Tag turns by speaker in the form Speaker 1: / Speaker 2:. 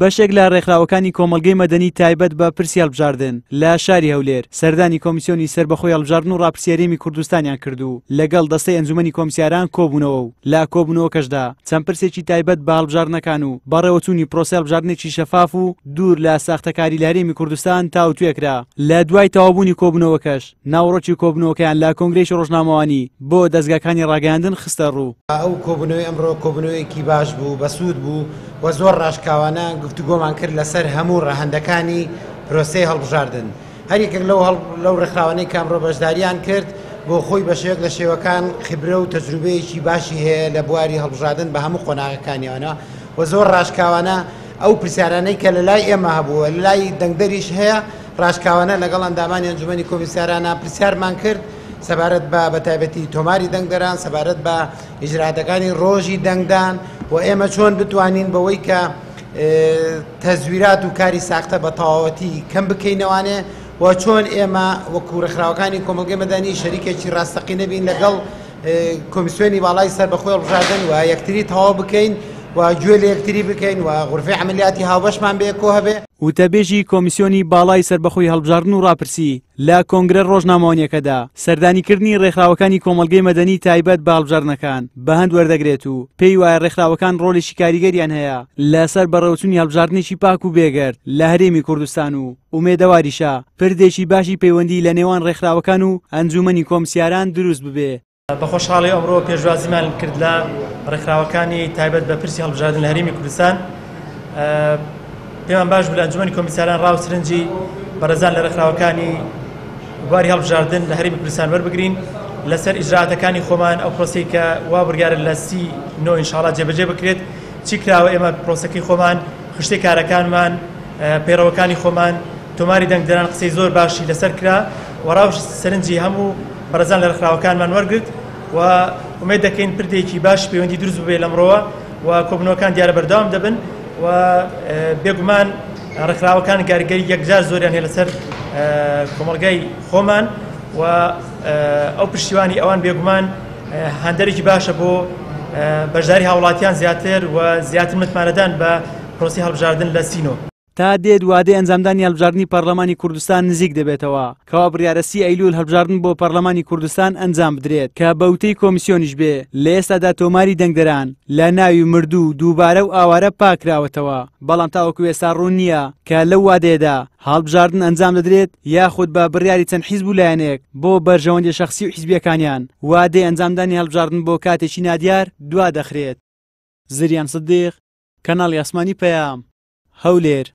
Speaker 1: بەشێک لە ڕێکخراوەکانی کۆمەڵگەی مەدەنی تایبەت بە پرسی هەڵبژاردن لە شاری هەولێر سەردانی کۆمیسیۆنی سەربەخۆی هەڵبژاردن و ڕاپرسیارێمی کوردستانیان کردو لەگەڵ دەستەی ئەنجومەنی کۆمسیاران کۆبوونەوە و لە کۆبوونەوەکەشدا چەند پرسێکی تایبەت بە هەڵبژاردنەکان و بەڕێوەچوونی پرۆسە هەڵبژاردنێکی شەفاف و دوور لە ساختەکاری لە هەرێمی کوردستان تاوتوێکرا. لە دوای تەوابوونی کۆبوونەوەکەش ناوڕۆکی کۆبوونەوەکەیان لە کۆنگرێکی ڕۆژنامەوانی بۆ دەستگاکانی ڕاگەیاندن خستە ڕوو.
Speaker 2: ئەو کۆبوونەوەی ئەمڕۆ کۆبوونەوەیەکی باش بوو، بەسوود بوو و زۆر ڕاشکاوانە گفتوگۆمان کرد لەسەر هەموو ڕەهەندەکانی پرۆسەی هەڵبژاردن. هەریەکێک لەو ڕێکخراوانەی کامڕۆ بەشداریان کرد بۆ خۆی بە شێوەیەک لە شێوەکان خبرە و تەجروبەیەکی باشی هەیە لە بواری هەڵبژاردن بە هەموو قۆناغەکانیانە و زۆر ڕاشکاوانە ئەو پرسیارانەی کە لە لای ئێمە هەبووە لە لای دەنگدەریش هەیە ڕاشکاوانە لەگەڵ ئەندامانی ئەنجومەنی کۆمیسیارانە پرسیارمان کرد سەبارەت بە بەتایبەتی تۆماری دەنگدەران، سەبارەت بە ئیجراعاتەکانی ڕۆژی دەنگدان و ئێمە چۆن بتوانین بەوەی کە تەزویرات و کاری ساختە بە تەواوەتی کەم بکەینەوانێ و چۆن ئێمە وەکو ڕێکخراوەکانی کۆمەڵگەی مەدەنی شەریکێکی ڕاستەقی نەبین لەگەڵ کۆمیسیۆنی باڵای سەربەخۆی هەڵبژاردن و یەکتری تەواو بکەین و گوێ لە یەکتری بکەین و غورفەی عملیاتی هاوبەشمان بێکۆ هەبێ.
Speaker 1: وتەبێژی کۆمیسیۆنی باڵای سەربەخۆی هەڵبژاردن و ڕاپرسی لە کۆنگرە ڕۆژنامەوانیەکەدا سەردانیکردنی ڕێکخراوەکانی کۆمەڵگەی مەدەنی تایبەت بە هەڵبژاردنەکان بە هەند وەردەگرێت و پێی وایە ڕێکخراوەکان ڕۆڵێکی کاریگەریان هەیە لەسەر بەڕێوەچوونی هەڵبژاردنێکی پاک و بێگەرد لە هەرێمی کوردستان و ئومێدەواریشە پردێکی باشی پەیوەندی لە نێوان ڕێکخراوەکان و ئەنجومەنی کۆمسیاران دروست ببێ.
Speaker 3: بە خۆشحاڵی ئەمڕۆ پێشوازیمان کرد لە ڕێکخراوەکانی تایبەت بە پرسی هەڵبژاردن لە هەرێمی کوردستان. پێمان باش بوو لە ئەنجومەنی کۆمیسیاران ڕاوسرنجی بەڕێزان لە ڕێکخراوەکانی بواری هەڵبژاردن لە هەرێمی کوردستان وەربگرین لەسەر ئیجراعاتەکانی خۆمان ئەو پرۆسەی کە وا بڕیارە لە 39 ئینشاڵڵا جێبەجێ بکرێت چی کراوە ئێمە پرۆسەکەی خۆمان خشتەی کارەکانمان پەیڕەوەکانی خۆمان تۆماری دەنگدەران قسەی زۆر باشی لەسەر کرا و ڕاو سەرنجی هەموو بەڕێزان لە ڕێکخراوەکانمان وەرگرت و ئومێد دەکەین پردێکی باش پەیوەندی دروست ببێ لەمڕۆوە و کۆبوونەوەکان دیارە بەردەوام دەبن و بێگومان ڕێکخراوەکان کاریگەری یەکجار زۆریان هەیە لەسەر کۆمەڵگەی خۆمان و ئەو پشتیوانی ئەوان بێگومان هەندێکی باشە بۆ بەشداری هاوڵاتیان زیاتر و زیاتر متمانەدان بە پرۆسی هەڵبژاردن لە سینۆ.
Speaker 1: تا دێت وادەی ئەنجامدانی هەڵبژاردننی پەرلەمانی کوردستان نزیک دەبێتەوە کەوا بڕیارە 30 ئەیلول هەڵبژاردن بۆ پەرلەمانی کوردستان ئەنجام بدرێت کە بەوتەی کۆمیسیۆنیش بێ لە ئێستادا تۆماری دەنگدەران لە ناوی مردوو دووبارە و ئاوارە پاکراوەتەوە بەڵام تاوەکو ئێستا ڕوون نییە کە لەو وادەیەدا هەڵبژاردن ئەنجام دەدرێت یاخود بە بڕیاری چەند حیزب و لایەنێک بۆ بەرژەوەندی شەخسی و حیزبیەکانیان وادەی ئەنجامدانی هەڵبژاردن بۆ کاتێکی نادیار دوا دەخرێت. زریان سدیق، کەناڵی ئاسمانی پەیام، هەولێر.